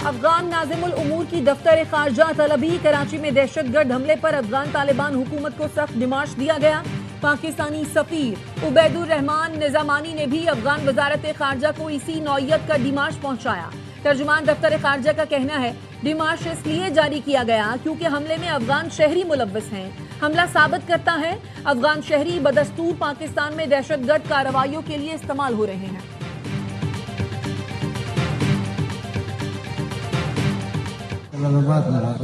افغان ناظم الامور کی دفتر خارجہ طلبی کراچی میں دہشت گرد حملے پر افغان طالبان حکومت کو سخت ڈیمانڈ دیا گیا۔ پاکستانی سفیر عبید الرحمان نظامانی نے بھی افغان وزارت خارجہ کو اسی نوعیت کا ڈیمانڈ پہنچایا۔ ترجمان دفتر خارجہ کا کہنا ہے ڈیمانڈ اس لیے جاری کیا گیا کیونکہ حملے میں افغان شہری ملوث ہیں۔ حملہ ثابت کرتا ہے افغان شہری بدستور پاکستان میں دہشت گرد کارروائیوں کے لیے استعمال ہو رہے ہیں۔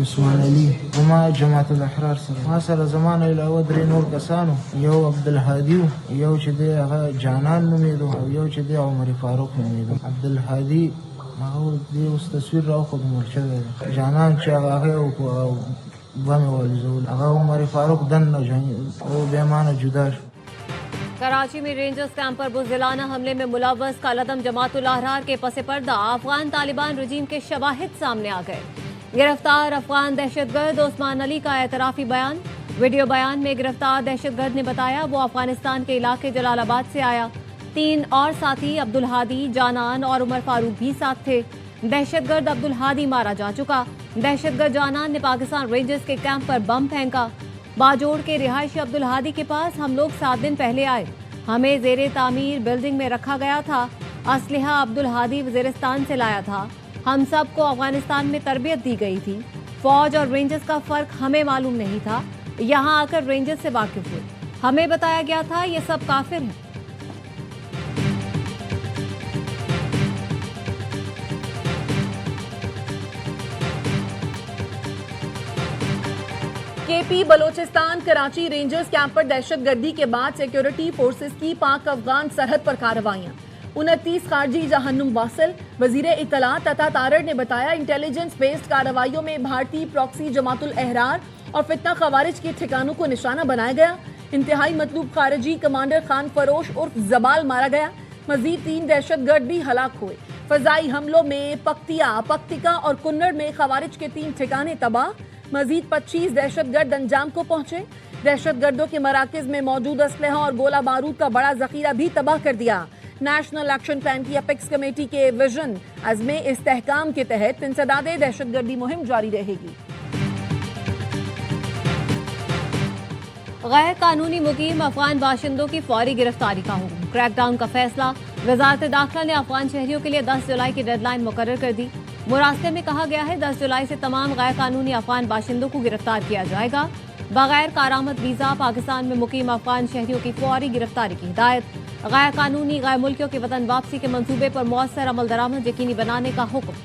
عثمان علی وما جماعت الاحرار سره ما سره زمانه علاوه درې نور کسانو، یو عبدالهادي یو چې دی هغه جانان نومیدو او یو چې دی عمر فاروق نومیدو. عبدالهادي هغه دی اوس تصویر راوخود مړ شوی دی، جانان چې هغه بمې والوزول، هغه عمر فاروق دننه او بې معنی جدا شو۔ کراچی میں رینجرز کیمپ پر بزدلانہ حملے میں ملوث کالعدم جماعت الاحرار کے پس پردہ افغان طالبان رجیم کے شواہد سامنے آ گئے۔ گرفتار افغان دہشت گرد عثمان علی کا اعترافی بیان۔ ویڈیو بیان میں گرفتار دہشت گرد نے بتایا وہ افغانستان کے علاقے جلال آباد سے آیا۔ 3 اور ساتھی عبدالہادی، جانان اور عمر فاروق بھی ساتھ تھے۔ دہشت گرد عبدالہادی مارا جا چکا۔ دہشت گرد جانان نے پاکستان رینجرز کے کیمپ پر بم پھینکا۔ باجوڑ کے رہائشی عبدالہادی کے پاس ہم لوگ 7 دن پہلے آئے، ہمیں زیر تعمیر بلڈنگ میں رکھا گیا تھا۔ اسلحہ عبدالہادی وزیرستان سے لایا تھا۔ ہم سب کو افغانستان میں تربیت دی گئی تھی۔ فوج اور رینجرز کا فرق ہمیں معلوم نہیں تھا، یہاں آ کر رینجرز سے واقف ہوئے، ہمیں بتایا گیا تھا یہ سب کافر ہیں۔ کے پی بلوچستان کراچی رینجرز کیمپ پر دہشت گردی کے بعد سیکیورٹی فورسز کی پاک افغان سرحد پر کارروائیاں۔ 29 خارجی جہنم واصل وزیر اطلاعات عطا تارڑ نے بتایا انٹیلیجنس بیسڈ کارروائیوں میں بھارتی پراکسی جماعت الاحرار اور فتنہ خوارج کے ٹھکانوں کو نشانہ بنایا گیا۔ انتہائی مطلوب خارجی کمانڈر خان فروش عرف زبال مارا گیا۔ مزید 3 دہشت گرد بھی ہلاک ہوئے۔ فضائی حملوں میں پکتیکا اور کنڑ میں خوارج کے 3 ٹھکانے تباہ۔ مزید 25 دہشت گرد انجام کو پہنچے۔ دہشت گردوں کے مراکز میں موجود اسلحہ اور گولہ بارود کا بڑا ذخیرہ بھی تباہ کر دیا۔ نیشنل ایکشن پلان کی اپیکس کمیٹی کے ویژن عزم استحکام کے تحت انسداد دہشت گردی مہم جاری رہے گی۔ غیر قانونی مقیم افغان باشندوں کی فوری گرفتاری کا حکم۔ کریک ڈاؤن کا فیصلہ۔ وزارت داخلہ نے افغان شہریوں کے لیے 10 جولائی کی ڈیڈ لائن مقرر کر دی۔ مراسلے میں کہا گیا ہے 10 جولائی سے تمام غیر قانونی افغان باشندوں کو گرفتار کیا جائے گا۔ بغیر کارآمد ویزا پاکستان میں مقیم افغان شہریوں کی فوری گرفتاری کی ہدایت۔ غیر قانونی غیر ملکیوں کے وطن واپسی کے منصوبے پر مؤثر عمل درآمد یقینی بنانے کا حکم۔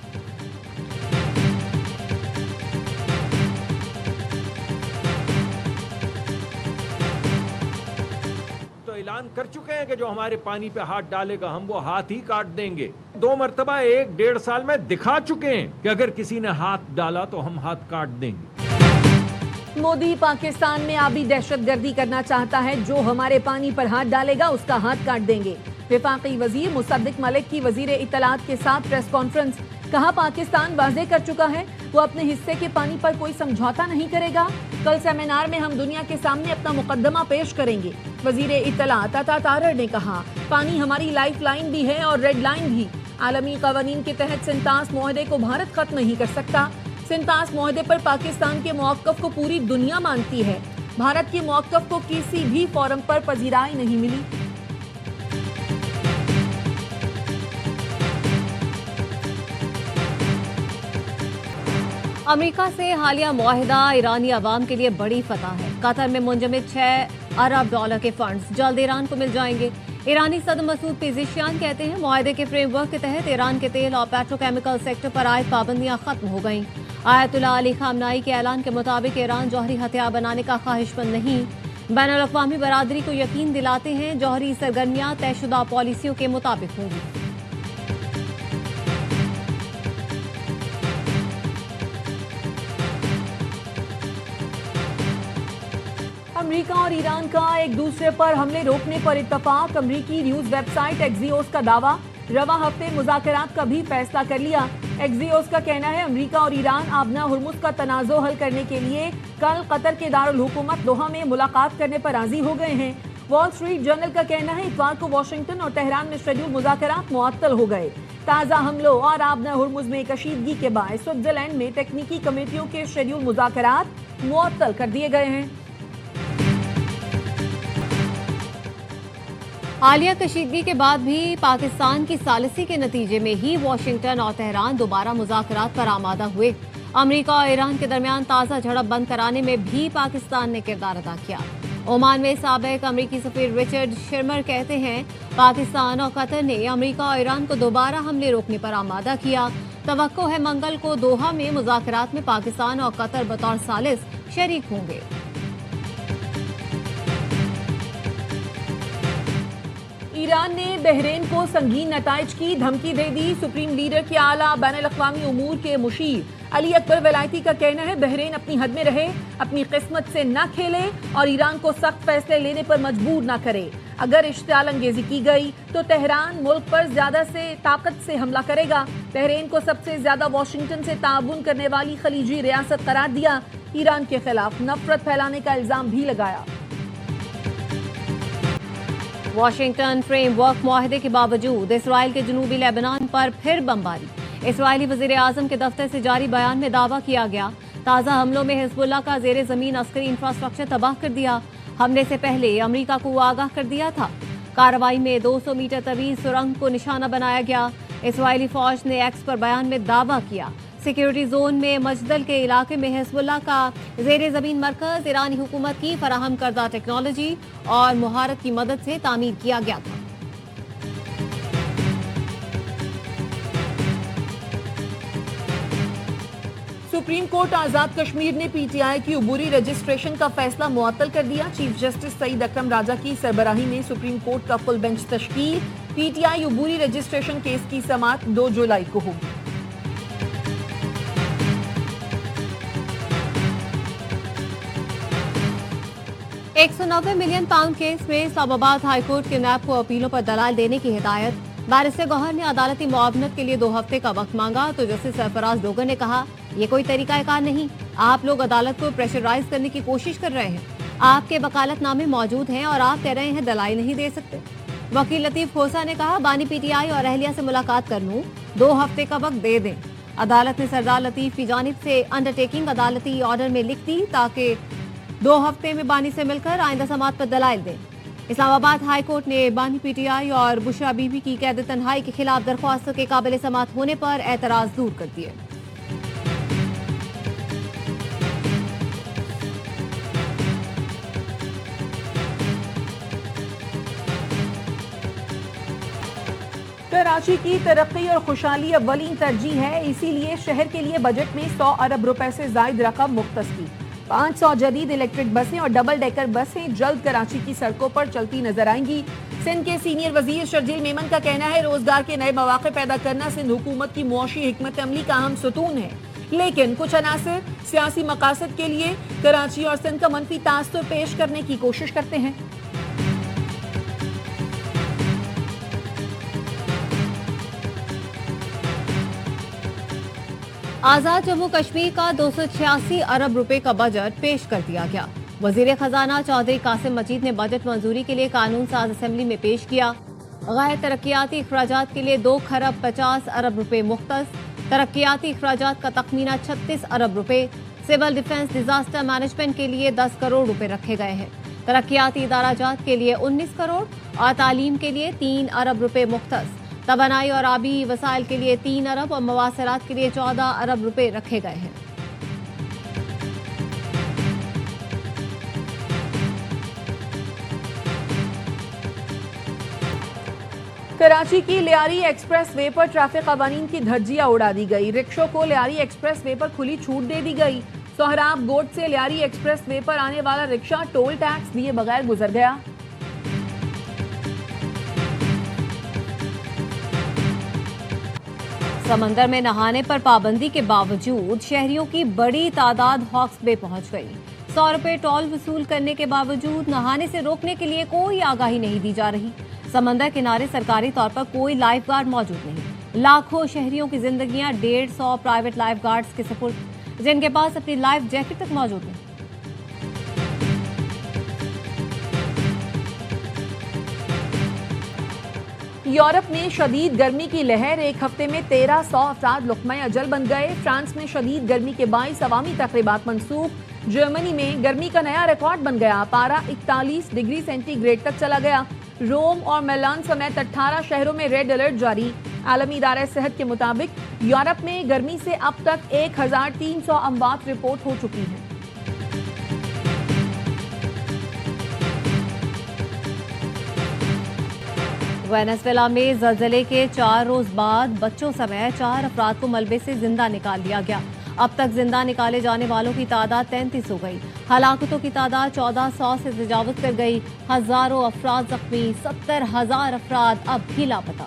تو اعلان کر چکے ہیں کہ جو ہمارے پانی پہ ہاتھ ڈالے گا ہم وہ ہاتھ ہی کاٹ دیں گے۔ 2 مرتبہ 1-1.5 سال میں دکھا چکے ہیں کہ اگر کسی نے ہاتھ ڈالا تو ہم ہاتھ کاٹ دیں گے۔ مودی پاکستان میں آبی دہشت گردی کرنا چاہتا ہے، جو ہمارے پانی پر ہاتھ ڈالے گا اس کا ہاتھ کاٹ دیں گے۔ وفاقی وزیر مصدق ملک کی وزیر اطلاعات کے ساتھ پریس کانفرنس۔ کہا پاکستان واضح کر چکا ہے وہ اپنے حصے کے پانی پر کوئی سمجھوتا نہیں کرے گا۔ کل سیمینار میں ہم دنیا کے سامنے اپنا مقدمہ پیش کریں گے۔ وزیر اطلاعات عطا تارڑ نے کہا پانی ہماری لائف لائن بھی ہے اور ریڈ لائن بھی۔ عالمی قوانین کے تحت سنتاس معاہدے کو بھارت ختم نہیں کر سکتا۔ سنتاس معاہدے پر پاکستان کے موقف کو پوری دنیا مانتی ہے۔ بھارت کے موقف کو کسی بھی فورم پر پذیرائی نہیں ملی۔ امریکہ سے حالیہ معاہدہ ایرانی عوام کے لیے بڑی فتح ہے۔ قطر میں منجمد 6 ارب ڈالر کے فنڈز جلد ایران کو مل جائیں گے۔ ایرانی صدر مسعود پیزشکیان کہتے ہیں معاہدے کے فریم ورک کے تحت ایران کے تیل اور پیٹرو کیمیکل سیکٹر پر عائد پابندیاں ختم ہو گئیں۔ آیت اللہ علی خامنائی کے اعلان کے مطابق ایران جوہری ہتھیار بنانے کا خواہش مند نہیں۔ بین الاقوامی برادری کو یقین دلاتے ہیں جوہری سرگرمیاں طے شدہ پالیسیوں کے مطابق ہوں گی۔ امریکہ اور ایران کا ایک دوسرے پر حملے روکنے پر اتفاق۔ امریکی نیوز ویب سائٹ ایکزیوس کا دعویٰ، رواں ہفتے مذاکرات کا بھی فیصلہ کر لیا۔ ایکزیوس کا کہنا ہے امریکہ اور ایران آبنا ہرمز کا تنازع حل کرنے کے لیے کل قطر کے دارالحکومت دوحہ میں ملاقات کرنے پر راضی ہو گئے ہیں۔ وال اسٹریٹ جرنل کا کہنا ہے اتوار کو واشنگٹن اور تہران میں شیڈول مذاکرات معطل ہو گئے۔ تازہ حملوں اور آبنہ ہرمز میں کشیدگی کے باعث سوئٹزرلینڈ میں تکنیکی کمیٹیوں کے شیڈول مذاکرات معطل کر دیے گئے ہیں۔ حالیہ کشیدگی کے بعد بھی پاکستان کی ثالثی کے نتیجے میں ہی واشنگٹن اور تہران دوبارہ مذاکرات پر آمادہ ہوئے۔ امریکہ اور ایران کے درمیان تازہ جھڑپ بند کرانے میں بھی پاکستان نے کردار ادا کیا۔ عمان میں سابق امریکی سفیر رچرڈ شرمر کہتے ہیں پاکستان اور قطر نے امریکہ اور ایران کو دوبارہ حملے روکنے پر آمادہ کیا۔ توقع ہے منگل کو دوحہ میں مذاکرات میں پاکستان اور قطر بطور ثالث شریک ہوں گے۔ ایران نے بحرین کو سنگین نتائج کی دھمکی دے دی۔ سپریم لیڈر کے اعلیٰ بین الاقوامی امور کے مشیر علی اکبر ولایتی کا کہنا ہے بحرین اپنی حد میں رہے، اپنی قسمت سے نہ کھیلے اور ایران کو سخت فیصلے لینے پر مجبور نہ کرے۔ اگر اشتعال انگیزی کی گئی تو تہران ملک پر زیادہ سے طاقت سے حملہ کرے گا۔ بحرین کو سب سے زیادہ واشنگٹن سے تعاون کرنے والی خلیجی ریاست قرار دیا۔ ایران کے خلاف نفرت پھیلانے کا الزام بھی لگایا۔ واشنگٹن فریم ورک معاہدے کے باوجود اسرائیل کے جنوبی لیبنان پر پھر بمباری۔ اسرائیلی وزیر اعظم کے دفتر سے جاری بیان میں دعویٰ کیا گیا تازہ حملوں میں حزب اللہ کا زیر زمین عسکری انفراسٹرکچر تباہ کر دیا۔ حملے سے پہلے امریکہ کو آگاہ کر دیا تھا۔ کارروائی میں 200 میٹر طویل سرنگ کو نشانہ بنایا گیا۔ اسرائیلی فوج نے ایکس پر بیان میں دعویٰ کیا سیکیورٹی زون میں مجدل کے علاقے میں حزب اللہ کا زیر زمین مرکز ایرانی حکومت کی فراہم کردہ ٹیکنالوجی اور مہارت کی مدد سے تعمیر کیا گیا تھا۔ سپریم کورٹ آزاد کشمیر نے پی ٹی آئی کی عبوری رجسٹریشن کا فیصلہ معطل کر دیا۔ چیف جسٹس سعید اکرم راجہ کی سربراہی میں سپریم کورٹ کا فل بینچ تشکیل۔ پی ٹی آئی عبوری رجسٹریشن کیس کی سماعت 2 جولائی کو ہوگی۔ £190 ملین کیس میں اسلام آباد ہائی کورٹ کے نیب کو اپیلوں پر دلائل دینے کی ہدایت۔ بیرسٹر گوہر نے عدالتی معاونت کے لیے 2 ہفتے کا وقت مانگا تو جسٹس سرفراز ڈوگر نے کہا یہ کوئی طریقہ کار نہیں، آپ لوگ عدالت کو پریشرائز کرنے کی کوشش کر رہے ہیں۔ آپ کے وکالت نامے موجود ہیں اور آپ کہہ رہے ہیں دلائل نہیں دے سکتے۔ وکیل لطیف کھوسا نے کہا بانی پی ٹی آئی اور اہلیہ سے ملاقات کر لوں، 2 ہفتے کا وقت دے دیں۔ عدالت نے سردار لطیف کی جانب سے انڈرٹیکنگ عدالتی آرڈر میں لکھ دی تاکہ 2 ہفتے میں بانی سے مل کر آئندہ سماعت پر دلائل دیں۔ اسلام آباد ہائی کورٹ نے بانی پی ٹی آئی اور بشرا بی بی کی قید تنہائی کے خلاف درخواستوں کے قابل سماعت ہونے پر اعتراض دور کر دیے۔ کراچی کی ترقی اور خوشحالی اولین ترجیح ہے، اسی لیے شہر کے لیے بجٹ میں 100 ارب روپے سے زائد رقم مختص کی۔ 500 جدید الیکٹرک بسیں اور ڈبل ڈیکر بسیں جلد کراچی کی سڑکوں پر چلتی نظر آئیں گی۔ سندھ کے سینئر وزیر شرجیل میمن کا کہنا ہے روزگار کے نئے مواقع پیدا کرنا سندھ حکومت کی معاشی حکمت عملی کا اہم ستون ہے، لیکن کچھ عناصر سیاسی مقاصد کے لیے کراچی اور سندھ کا منفی تاثر پیش کرنے کی کوشش کرتے ہیں۔ آزاد جموں کشمیر کا 286 ارب روپے کا بجٹ پیش کر دیا گیا۔ وزیر خزانہ چودھری قاسم مجید نے بجٹ منظوری کے لیے قانون ساز اسمبلی میں پیش کیا۔ غیر ترقیاتی اخراجات کے لیے 2 خرب 50 ارب روپے مختص، ترقیاتی اخراجات کا تخمینہ 36 ارب روپے، سول ڈیفنس ڈیزاسٹر مینجمنٹ کے لیے 10 کروڑ روپے رکھے گئے ہیں، ترقیاتی ادارہ جات کے لیے 19 کروڑ اور تعلیم کے لیے 3 ارب روپے مختص، توانائی اور آبی وسائل کے لیے 3 ارب اور مواصلات کے لیے 14 ارب روپے رکھے گئے ہیں۔ کراچی کی لیاری ایکسپریس وے پر ٹریفک قوانین کی دھجیاں اڑا دی گئی۔ رکشوں کو لیاری ایکسپریس وے پر کھلی چھوٹ دے دی گئی۔ سہراب گوٹ سے لیاری ایکسپریس وے پر آنے والا رکشہ ٹول ٹیکس دیے بغیر گزر گیا۔ سمندر میں نہانے پر پابندی کے باوجود شہریوں کی بڑی تعداد ہاکس بے پہنچ گئی۔ 100 روپے ٹول وصول کرنے کے باوجود نہانے سے روکنے کے لیے کوئی آگاہی نہیں دی جا رہی۔ سمندر کنارے سرکاری طور پر کوئی لائف گارڈ موجود نہیں۔ لاکھوں شہریوں کی زندگیاں 150 پرائیویٹ لائف گارڈز کے سپرد، جن کے پاس اپنی لائف جیکٹ تک موجود نہیں۔ یورپ میں شدید گرمی کی لہر، ایک ہفتے میں 1300 افراد لقمہ اجل بن گئے۔ فرانس میں شدید گرمی کے باعث عوامی تقریبات منسوخ۔ جرمنی میں گرمی کا نیا ریکارڈ بن گیا، پارہ 41 ڈگری سینٹی گریڈ تک چلا گیا۔ روم اور میلان سمیت 18 شہروں میں ریڈ الرٹ جاری۔ عالمی ادارہ صحت کے مطابق یورپ میں گرمی سے اب تک 1300 اموات رپورٹ ہو چکی ہیں۔ وینزویلا میں زلزلے کے 4 روز بعد بچوں سمیت 4 افراد کو ملبے سے زندہ نکال لیا گیا۔ اب تک زندہ نکالے جانے والوں کی تعداد 33 ہو گئی۔ ہلاکتوں کی تعداد 1400 سے تجاوز کر گئی۔ ہزاروں افراد زخمی، 70,000 افراد اب بھی لاپتہ۔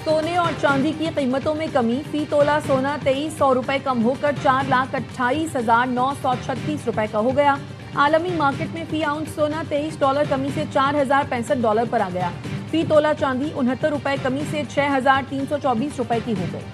سونے اور چاندی کی قیمتوں میں کمی، فی تولہ سونا 2300 روپے کم ہو کر 4,28,936 روپے کا ہو گیا۔ عالمی مارکیٹ میں فی آؤنس سونا $23 کمی سے $4,065 پر آ گیا۔ فی تولہ چاندی 69 روپے کمی سے 6,324 روپے کی ہو گئی۔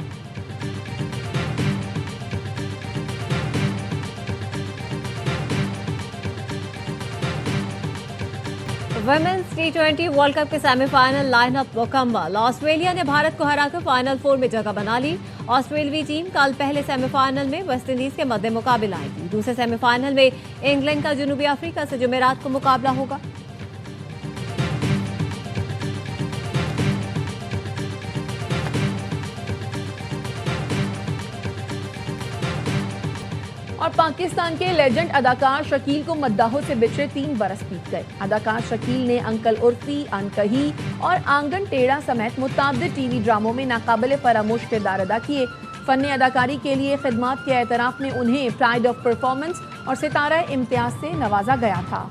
ویمنز T20 ورلڈ کپ کے سیمی فائنل لائن اپ مکمل۔ آسٹریلیا نے بھارت کو ہرا کر فائنل 4 میں جگہ بنا لی۔ آسٹریلوی ٹیم کل پہلے سیمی فائنل میں ویسٹ انڈیز کے مد مقابل آئے گی۔ دوسرے سیمی فائنل میں انگلینڈ کا جنوبی افریقہ سے جمعرات کو مقابلہ ہوگا۔ اور پاکستان کے لیجنڈ اداکار شکیل کو مداحوں سے بچھڑے 3 برس بیت گئے۔ اداکار شکیل نے انکل عرفی، انکہی اور آنگن ٹیڑھا سمیت متعدد ٹی وی ڈراموں میں ناقابل فراموش کردار ادا کیے۔ فن اداکاری کے لیے خدمات کے اعتراف میں انہیں پرائڈ آف پرفارمنس اور ستارہ امتیاز سے نوازا گیا تھا۔